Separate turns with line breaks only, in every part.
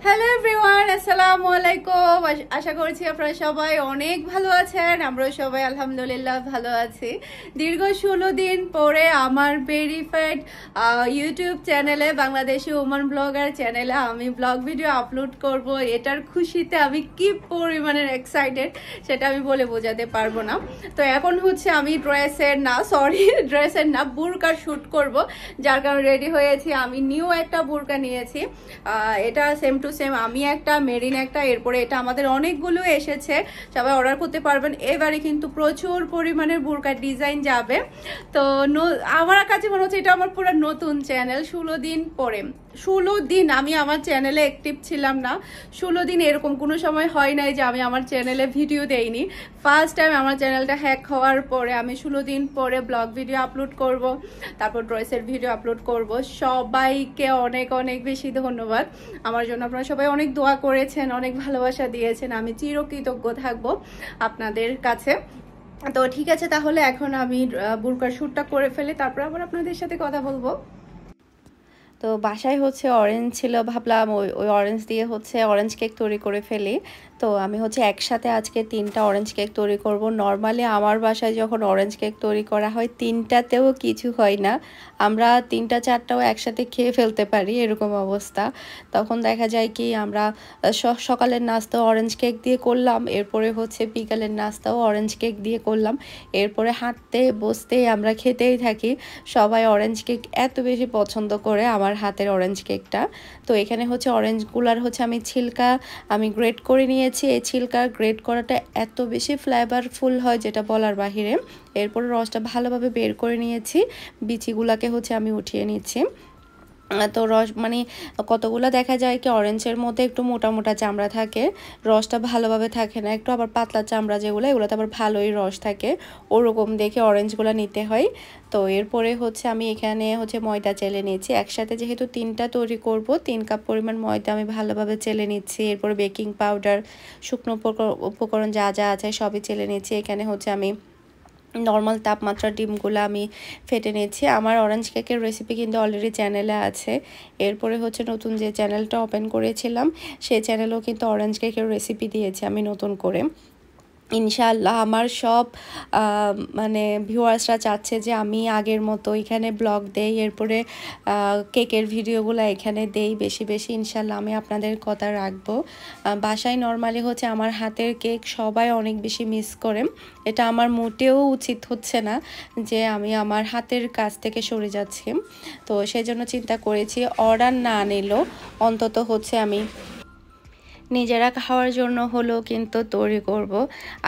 Hello everyone, আসসালামু আলাইকুম। আশা করছি আপনারা সবাই অনেক ভালো আছেন। আমরাও সবাই আলহামদুলিল্লাহ ভালো আছি। দীর্ঘ 16 দিন পরে আমার ভেরিফাইড ইউটিউব চ্যানেলে, বাংলাদেশি ওমান ব্লগার চ্যানেলে আমি ব্লগ ভিডিও আপলোড করব। এটার খুশিতে আমি কি পরিমাণের এক্সাইটেড সেটা আমি বলে বোঝাতে পারবো না। তো এখন হচ্ছে আমি ড্রেসের না বুরকার শ্যুট করব, যার কারণে রেডি হয়েছি। আমি নিউ একটা বুরকা নিয়েছি, এটা সেম টু সেম আমি একটা, মেরিন একটা, এরপরে এটা আমাদের অনেকগুলো এসেছে, সবাই অর্ডার করতে পারবেন। এবারে কিন্তু প্রচুর পরিমাণের বুরকার ডিজাইন যাবে। তো আমার কাছে মনে হচ্ছে এটা আমার পুরো নতুন চ্যানেল। 16 দিন পরে, 16 দিন আমি আমার চ্যানেলে অ্যাক্টিভ ছিলাম না। 16 দিন এরকম কোনো সময় হয় নাই যে আমি আমার চ্যানেলে ভিডিও দেইনি। ফার্স্ট টাইম আমার চ্যানেলটা হ্যাক হওয়ার পরে আমি 16 দিন পরে ব্লগ ভিডিও আপলোড করব, তারপর ড্রেসের ভিডিও আপলোড করব। সবাইকে অনেক অনেক বেশি ধন্যবাদ। আমার জন্য আপনারা সবাই অনেক দোয়া করেছেন, অনেক ভালোবাসা দিয়েছেন। আমি চিরকৃতজ্ঞ থাকবো আপনাদের কাছে। তো ঠিক আছে, তাহলে এখন আমি বুরকার শ্যুটটা করে ফেলি, তারপর আবার আপনাদের সাথে কথা বলবো। তো বাসায় হচ্ছে অরেঞ্জ ছিল, ভাবলাম ওই অরেঞ্জ দিয়ে হচ্ছে অরেঞ্জ কেক তৈরি করে ফেলি। তো আমি হচ্ছে একসাথে আজকে 3টা অরেঞ্জ কেক তৈরি করব। নর্মালি আমার বাসায় যখন অরেঞ্জ কেক তৈরি করা হয় 3টাতেও কিছু হয় না, আমরা 3টা 4টাও একসাথে খেয়ে ফেলতে পারি, এরকম অবস্থা। তখন দেখা যায় কি আমরা সকালের নাস্তাও অরেঞ্জ কেক দিয়ে করলাম, এরপরে হচ্ছে বিকালের নাস্তাও অরেঞ্জ কেক দিয়ে করলাম, এরপরে হাঁটতে বসতে আমরা খেতেই থাকি। সবাই অরেঞ্জ কেক এত বেশি পছন্দ করে আমার হাতের অরেঞ্জ কেকটা। তো এখানে হচ্ছে অরেঞ্জগুলার হচ্ছে আমি গ্রেট করে নিয়েছি। এই ছিলকা গ্রেট করাটা এত বেশি ফ্লেভারফুল হয় যেটা বলার বাহিরে। এরপরে রসটা ভালোভাবে বের করে নিয়েছি, বিচিগুলাকে হচ্ছে আমি উঠিয়ে নিচ্ছি। তো রস মানে কতগুলো দেখা যায় কি অরেঞ্জের মধ্যে একটু মোটা মোটা চামড়া থাকে, রসটা ভালোভাবে থাকে না, একটু আবার পাতলা চামড়া যেগুলো, এগুলোতে আবার ভালোই রস থাকে, ওরকম দেখে অরেঞ্জগুলো নিতে হয়। তো এরপরে হচ্ছে আমি এখানে হচ্ছে ময়দা চেলে নিয়েছি। একসাথে যেহেতু 3টা তৈরি করব, 3 কাপ পরিমাণ ময়দা আমি ভালোভাবে চেলে নিচ্ছি। এরপরে বেকিং পাউডার, শুকনো উপকরণ যা যা আছে সবই চেলে নিচ্ছি। এখানে হচ্ছে আমি নর্মাল তাপমাত্রার ডিমগুলো আমি ফেটে নিয়েছি। আমার অরেঞ্জ কেকের রেসিপি কিন্তু অলরেডি চ্যানেলে আছে। এরপরে হচ্ছে নতুন যে চ্যানেলটা ওপেন করেছিলাম সেই চ্যানেলেও কিন্তু অরেঞ্জ কেকের রেসিপি দিয়েছি আমি নতুন করে। ইনশাআল্লাহ আমার সব মানে ভিউয়ার্সরা চাচ্ছে যে আমি আগের মতো এখানে ব্লগ দেই, এরপরে কেকের ভিডিওগুলো এখানে দেই বেশি বেশি। ইনশাআল্লাহ আমি আপনাদের কথা রাখবো। বাসায় নর্মালি হচ্ছে আমার হাতের কেক সবাই অনেক বেশি মিস করে। এটা আমার মোটেও উচিত হচ্ছে না যে আমি আমার হাতের কাছ থেকে সরে যাচ্ছি। তো সেই জন্য চিন্তা করেছি অর্ডার না নিলেও অন্তত হচ্ছে আমি নিজেরা খাওয়ার জন্য হলেও কিন্তু তৈরি করব।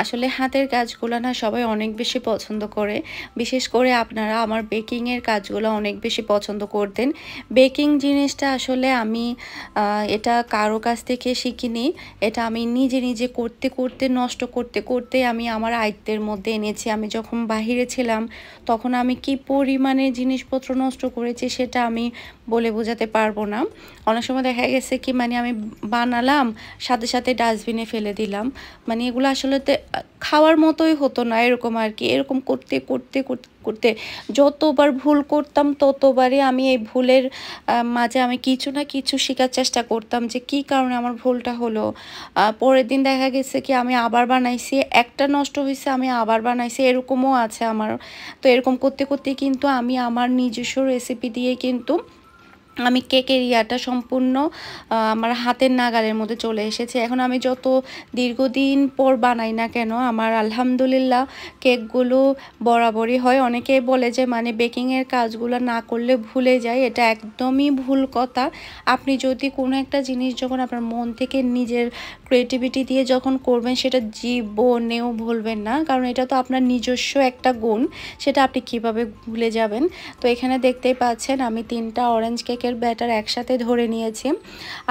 আসলে হাতের কাজগুলো না সবাই অনেক বেশি পছন্দ করে, বিশেষ করে আপনারা আমার বেকিংয়ের কাজগুলো অনেক বেশি পছন্দ করতেন। বেকিং জিনিসটা আসলে আমি এটা কারো কাছ থেকে শিখিনি, এটা আমি নিজে নিজে করতে করতে নষ্ট করতে করতে আমি আমার আয়ত্তের মধ্যে এনেছি। আমি যখন বাহিরে ছিলাম তখন আমি কি পরিমাণে জিনিসপত্র নষ্ট করেছি সেটা আমি বলে বোঝাতে পারবো না। অনেক সময় দেখা গেছে কি মানে আমি বানালাম সাথে সাথে ডাস্টবিনে ফেলে দিলাম, মানে এগুলো আসলে খাওয়ার মতোই হতো না, এরকম আর কি। এরকম করতে করতে করতে যতবার ভুল করতাম ততবারই আমি এই ভুলের মাঝে আমি কিছু না কিছু শেখার চেষ্টা করতাম যে কি কারণে আমার ভুলটা হলো। পরের দিন দেখা গেছে কি আমি আবার বানাইছি, একটা নষ্ট হয়েছে আমি আবার বানাইছি, এরকমও আছে আমার। তো এরকম করতে করতে কিন্তু আমি আমার নিজস্ব রেসিপি দিয়ে কিন্তু আমি কেকের ইয়াটা সম্পূর্ণ আমার হাতের নাগালের মধ্যে চলে এসেছে। এখন আমি যত দীর্ঘদিন পর বানাই না কেন আমার আলহামদুলিল্লাহ কেকগুলো বরাবরই হয়। অনেকেই বলে যে মানে বেকিংয়ের কাজগুলো না করলে ভুলে যায়, এটা একদমই ভুল কথা। আপনি যদি কোনো একটা জিনিস যখন আপনার মন থেকে নিজের ক্রিয়েটিভিটি দিয়ে যখন করবেন সেটা জীবনেও ভুলবেন না, কারণ এটা তো আপনার নিজস্ব একটা গুণ, সেটা আপনি কিভাবে ভুলে যাবেন। তো এখানে দেখতেই পাচ্ছেন আমি 3টা অরেঞ্জ কেকের ব্যাটার একসাথে ধরে নিয়েছি,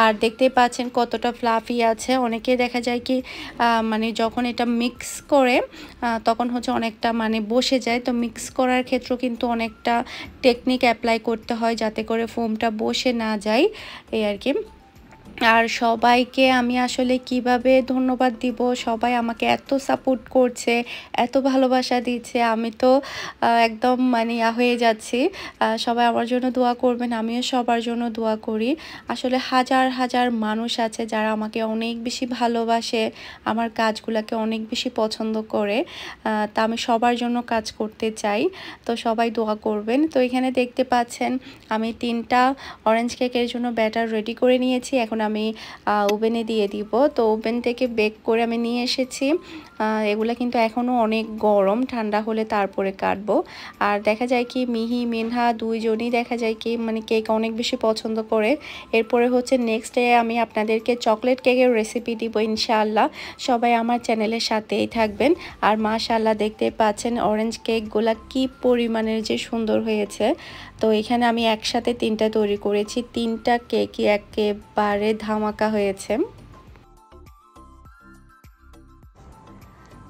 আর দেখতেই পাচ্ছেন কতটা ফ্লাফি আছে। অনেকে দেখা যায় কি মানে যখন এটা মিক্স করে তখন হচ্ছে অনেকটা মানে বসে যায়। তো মিক্স করার ক্ষেত্রেও কিন্তু অনেকটা টেকনিক অ্যাপ্লাই করতে হয় যাতে করে ফোমটা বসে না যায়, এই আর কি। আর সবাইকে আমি আসলে কিভাবে ধন্যবাদ দিব, সবাই আমাকে এত সাপোর্ট করছে, এত ভালোবাসা দিচ্ছে, আমি তো একদম মানে হয়ে যাচ্ছি। সবাই আমার জন্য দোয়া করবেন, আমিও সবার জন্য দোয়া করি। আসলে হাজার হাজার মানুষ আছে যারা আমাকে অনেক বেশি ভালোবাসে, আমার কাজগুলোকে অনেক বেশি পছন্দ করে, তা আমি সবার জন্য কাজ করতে চাই। তো সবাই দোয়া করবেন। তো এখানে দেখতে পাচ্ছেন আমি 3টা অরেঞ্জ কেকের জন্য ব্যাটার রেডি করে নিয়েছি। এখন আমি ওভেনে দিয়ে দিব। তো ওভেন থেকে বেক করে আমি নিয়ে এসেছি। এগুলা কিন্তু এখনও অনেক গরম, ঠান্ডা হলে তারপরে কাটবো। আর দেখা যায় কি মিহি মিনহা দুইজনই দেখা যায় কি মানে কেক অনেক বেশি পছন্দ করে। এরপরে হচ্ছে নেক্সট ডে আমি আপনাদেরকে চকলেট কেকের রেসিপি দিব ইনশাআল্লাহ। সবাই আমার চ্যানেলের সাথেই থাকবেন। আর মাশাআল্লাহ দেখতে পাচ্ছেন অরেঞ্জ কেকগুলা কি পরিমাণের যে সুন্দর হয়েছে। তো এখানে আমি একসাথে 3টা তৈরি করেছি, 3টা কেকই একেবারে ধামাকা হয়েছে।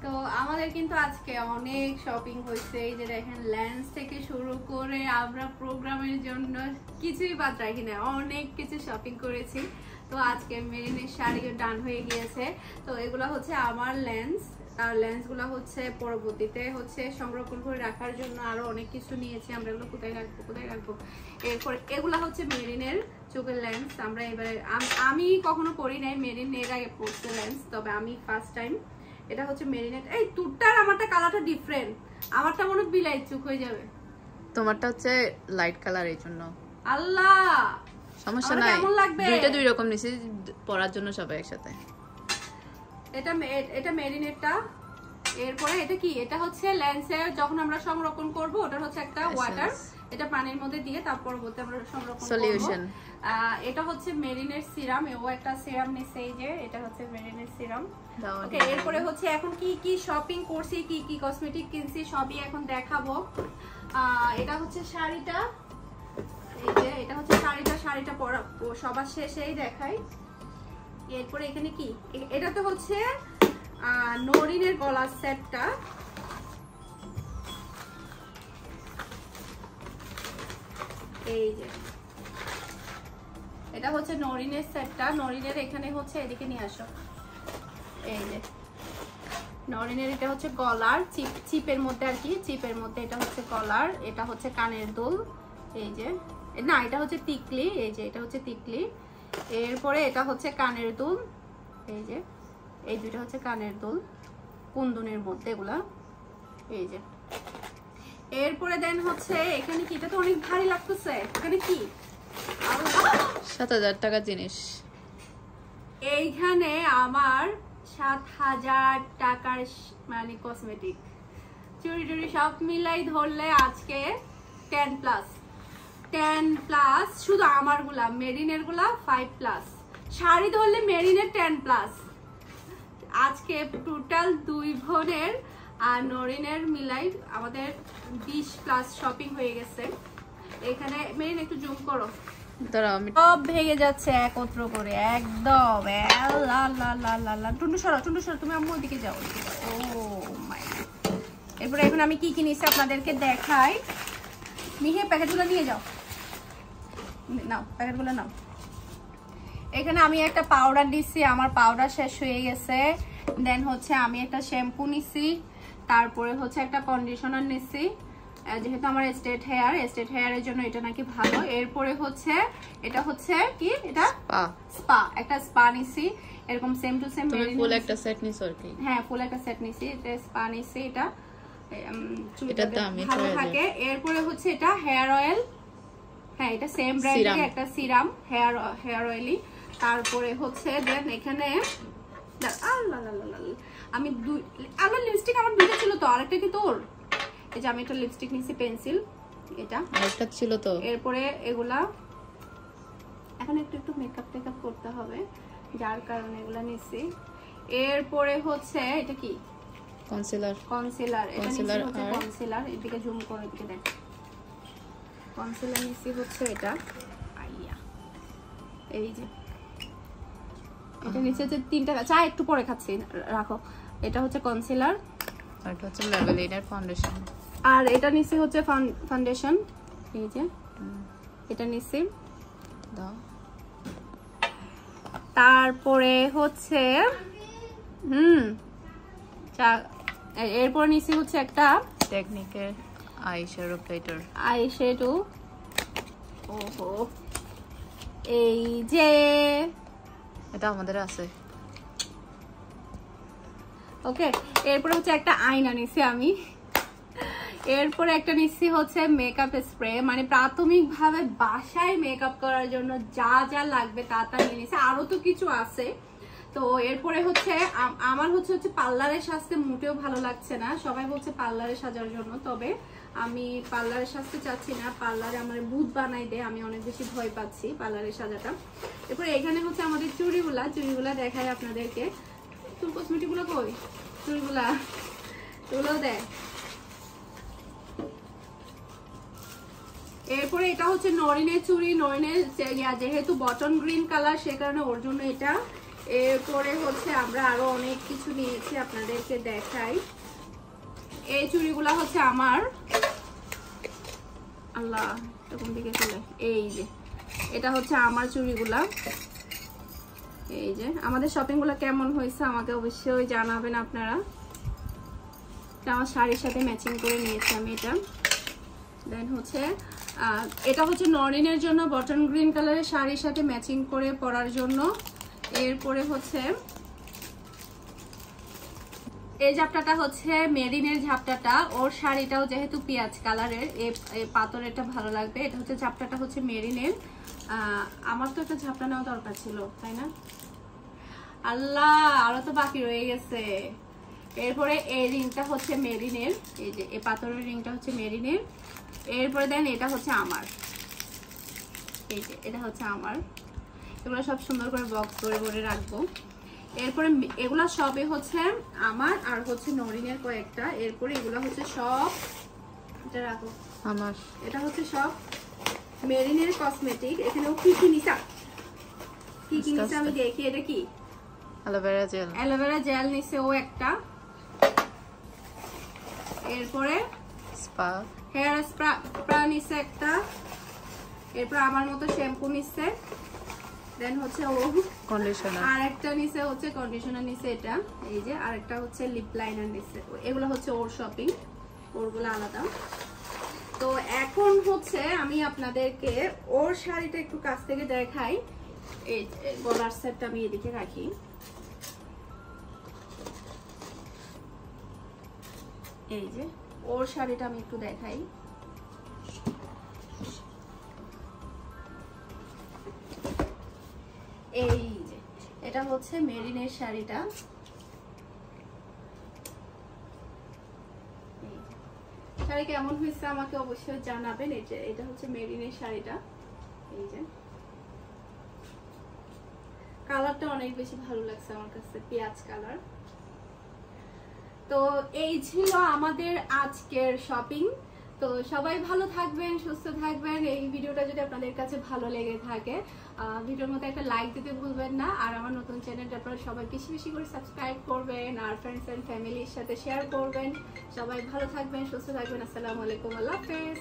তো আমাদের কিন্তু আজকে অনেক শপিং হয়েছে। এই যে দেখেন লেন্স থেকে শুরু করে আমরা প্রোগ্রামের জন্য কিছুই বাদ রাখি না, অনেক কিছু শপিং করেছি। তো আজকে মেরিনের শাড়িও ডান হয়ে গিয়েছে। তো এগুলো হচ্ছে আমার লেন্স, আর লেন্সগুলো হচ্ছে পরবর্তীতে হচ্ছে সংরক্ষণ করে রাখার জন্য আরো অনেক কিছু নিয়েছি আমরা। এগুলো কোথায় রাখবো। এরপরে এগুলা হচ্ছে মেরিনের চোখের লেন্স। আমরা এবারে আমি কখনো পরি নাই, মেরিন এর আগে পরছে লেন্স, তবে আমি ফার্স্ট টাইম। এটা হচ্ছে মেরিনেট। এই তোরটার আমারটা কালারটা ডিফারেন্ট, আমারটা মনে বিলাই চোখ হয়ে যাবে,
তোমারটা হচ্ছে লাইট কালার, এই জন্য
আল্লাহ
সমস্যা নাই।
কেমন লাগবে?
দুইটা দুই রকম নিছি পরার জন্য সবাই একসাথে।
এটা মেরিনেটটা। এরপরে এটা কি, এটা হচ্ছে লেন্সে যখন আমরা সংরক্ষণ করব ওটা হচ্ছে একটা ওয়াটার, এটা পানির মধ্যে দিয়ে তারপর বলতে আমরা সংরক্ষণ করব সলিউশন। এটা হচ্ছে মেরিনের সিরাম, ও একটা সিরাম নিছে, এই যে এটা হচ্ছে মেরিনের সিরাম। ওকে, এরপরে হচ্ছে এখন কি কি শপিং করছি, কি কি কসমেটিক কিনছি সবই এখন দেখাবো। এটা হচ্ছে শাড়িটা, এই যে এটা হচ্ছে শাড়িটা পরা সবার শেষেই দেখাই। এরপরে এখানে কি, এটা তো হচ্ছে নরিনের গলার সেটটা। এই যে এটা হচ্ছে নরিনের সেটটা। নরিনের এখানে হচ্ছে এদিকে নিয়ে আসো, এই যে নরিনের এটা হচ্ছে গলার চিপের মধ্যে আর কি, চিপের মধ্যে এটা হচ্ছে গলার, এটা হচ্ছে কানের দুল, এই যে না এটা হচ্ছে টিকলি, এই যে এটা হচ্ছে টিকলি। এরপরে এটা হচ্ছে কানের দুল, এই যে এই দুটো হচ্ছে কানের দুল কুন্দনের মধ্যে এগুলা, এই যে। এরপরে দেন হচ্ছে এখানে কি, এটা তো অনেক ভারী লাগতেছে, এখানে কি
7000 টাকার জিনিস।
এইখানে আমার 7000 টাকার মানে কসমেটিক চুরি টুরি সব মিলাই ধরলে আজকে 10+, শুধু আমার গুলা মেরিনের গুলা 5+, শাড়ি ধরলে মেরিনের 10+। আজকে টোটাল 2 বোনের আর নরিনের মিলাই আমাদের 20+ শপিং হয়ে গেছে। এখানে মেরিন একটু জুম করো, সব ভেঙে যাচ্ছে একত্র করে একদম। টুন্ডু সরো তুমি আম্মু ওদিকে যাও। ও মাই গড। এরপরে এখন আমি কি কি নিয়েছি আপনাদেরকে দেখাই। মিহি প্যাকেটগুলো নিয়ে যাও, নাও প্যাকেটগুলো নাও। এখানে আমি একটা পাউডার নিচ্ছি, আমার পাউডার শেষ হয়ে গেছে। দেন হচ্ছে আমি একটা শ্যাম্পু নিচ্ছি, তারপরে হচ্ছে একটা কন্ডিশনার নিচ্ছি, যেহেতু আমার স্ট্রেট হেয়ারের জন্য এটা নাকি ভালো। এরপরে হচ্ছে এটা হচ্ছে কি, এটা স্পা, একটা স্পা নিছি এরকম সেম টু সেম।
ফুল একটা সেট নিছো আর কি?
হ্যাঁ ফুল একটা সেট নিছি, এটা স্পা নিছি, এটা ভালো থাকে। এরপরে হচ্ছে এটা হেয়ার অয়েল, হ্যাঁ এটা সেম ব্র্যান্ডের একটা সিরাম হেয়ার অয়েলি। তারপরে হচ্ছে দেন এখানে আমি আমার লিপস্টিক আমার দুটো ছিল তো, আরেকটা কি তোর? এই যে আমি একটা লিপস্টিক নিছি পেন্সিল, এটা
আরেকটা ছিল তো।
এরপরে এগুলা এখন একটু মেকআপ টেকআপ করতে হবে যার কারণে এগুলা নিছি। এরপরে হচ্ছে এটা কি, কনসিলার, এটা নিছি হচ্ছে কনসিলার। এদিকে জুম করে এদিকে দেখ, কনসিলার নিছি হচ্ছে এটা, আইয়া এই যে এটা নিচে যে 3টা চা একটু পরে খাচ্ছি রাখো। এটা হচ্ছে কনসিলার,
আর এটা হচ্ছে লেভেলিনার ফাউন্ডেশন,
আর এটা নিচে হচ্ছে ফাউন্ডেশন, এই যে এটা নিচে দাও। তারপরে হচ্ছে এরপর নিচে হচ্ছে একটা
টেকনিকের eye shadow platter.
Eye shadow. ওহো, এই যে
এটা আমাদের আছে।
ওকে, এরপরে হচ্ছে একটা আয়না নিছি আমি। এরপরে একটা নিচ্ছি হচ্ছে মেকআপ স্প্রে, মানে প্রাথমিকভাবে বাসায় মেকআপ করার জন্য যা যা লাগবে তা নিয়ে নিছি। আরো তো কিছু আছে। তো এরপরে হচ্ছে আমার হচ্ছে পার্লারে সাজতে মোটেও ভালো লাগছে না। সবাই বলছে পার্লারে সাজার জন্য, তবে আমি পার্লারে সাজতে চাচ্ছি না। পার্লারে আমার ভূত বানাই দেয়, আমি অনেক বেশি ভয় পাচ্ছি পার্লারে সাজাটা। এরপরে এখানে হচ্ছে আমাদের চুড়িগুলা দেখায় আপনাদেরকে। চুল কসমেটিক গুলো কই, চুড়িগুলা এগুলোও দেয়। এরপরে এটা হচ্ছে নরিনের চুড়ি, নরিনের যেহেতু বটন গ্রিন কালার সে কারণে ওর জন্য এটা। এরপরে হচ্ছে আমরা আরো অনেক কিছু নিয়েছি, আপনাদেরকে দেখাই। এই চুড়িগুলা হচ্ছে আমার, আল্লাহ কোন দিকে চলে, এই যে এটা হচ্ছে আমার চুড়িগুলা। এই যে আমাদের শপিং গুলা কেমন হয়েছে আমাকে অবশ্যই জানাবেন আপনারা। আমার শাড়ির সাথে ম্যাচিং করে নিয়েছি আমি এটা। দেন হচ্ছে এটা হচ্ছে নরিনের জন্য, বটন গ্রিন কালারের শাড়ির সাথে ম্যাচিং করে পরার জন্য। এরপরে হচ্ছে এই ঝাপটাটা হচ্ছে মেরিনের ঝাপটাটা, ওর শাড়িটাও যেহেতু পেঁয়াজ কালারের, এই পাথরেরটা ভালো লাগবে। এটা হচ্ছে ঝাপটাটা হচ্ছে মেরিনের। আমার তো একটা ঝাপটা নেওয়া দরকার ছিল, তাই না? আল্লাহ, আরো তো বাকি রয়ে গেছে। এরপরে এই রিংটা হচ্ছে মেরিনের, এই যে এই পাথরের রিংটা হচ্ছে মেরিনের। এরপরে দেন এটা হচ্ছে আমার, এই যে এটা হচ্ছে আমার। এগুলো সব সুন্দর করে বক্স করে করে রাখবো। এরপরে এগুলো সবই হচ্ছে আমার, আর হচ্ছে নরিনের কয়েকটা। এরপরে এগুলো হচ্ছে সব, এটা রাখো
আমার।
এটা হচ্ছে সব মেরিনের কসমেটিক। এখানেও কি কি নিছা, কি কি নিছে আমি দেখি। এটা কি?
Aloe vera gel.
অ্যালোভেরা জেল নিছে ও একটা। এরপরে
স্পা
হেয়ার স্প্রা নিছে একটা। এরপর আমার মতো শ্যাম্পু নিছে। দেন হচ্ছে ও
কন্ডিশনার,
আর একটা নিছে হচ্ছে কন্ডিশনার নিছে এটা, এই যে। আর একটা হচ্ছে লিপ লাইনার নিছে। এগুলো হচ্ছে ওর শপিং, ওরগুলো আলাদা। তো এখন হচ্ছে আমি আপনাদেরকে ওর শাড়িটা একটু কাছ থেকে দেখাই। এই গলার সেটটা আমি এদিকে রাখি। এই যে ওর শাড়িটা আমি একটু দেখাই। এই যে এটা হচ্ছে মেরিনের শাড়িটা। শাড়ি কেমন হয়েছে আমাকে অবশ্যই জানাবেন। এই যে এটা হচ্ছে মেরিনের শাড়িটা। এই যে কালারটা অনেক বেশি ভালো লাগছে আমার কাছে, পেঁয়াজ কালার। তো এই ছিল আমাদের আজকের শপিং। তো সবাই ভালো থাকবেন, সুস্থ থাকবেন। এই ভিডিওটা যদি আপনাদের কাছে ভালো লেগে থাকে ভিডিওর মধ্যে একটা লাইক দিতে ভুলবেন না। আর আমার নতুন চ্যানেলটা আপনারা সবাই বেশি বেশি করে সাবস্ক্রাইব করবেন, আর ফ্রেন্ডস এন্ড ফ্যামিলির সাথে শেয়ার করবেন। সবাই ভালো থাকবেন, সুস্থ থাকবেন। আসসালামু আলাইকুম, আল্লাহ হাফেজ।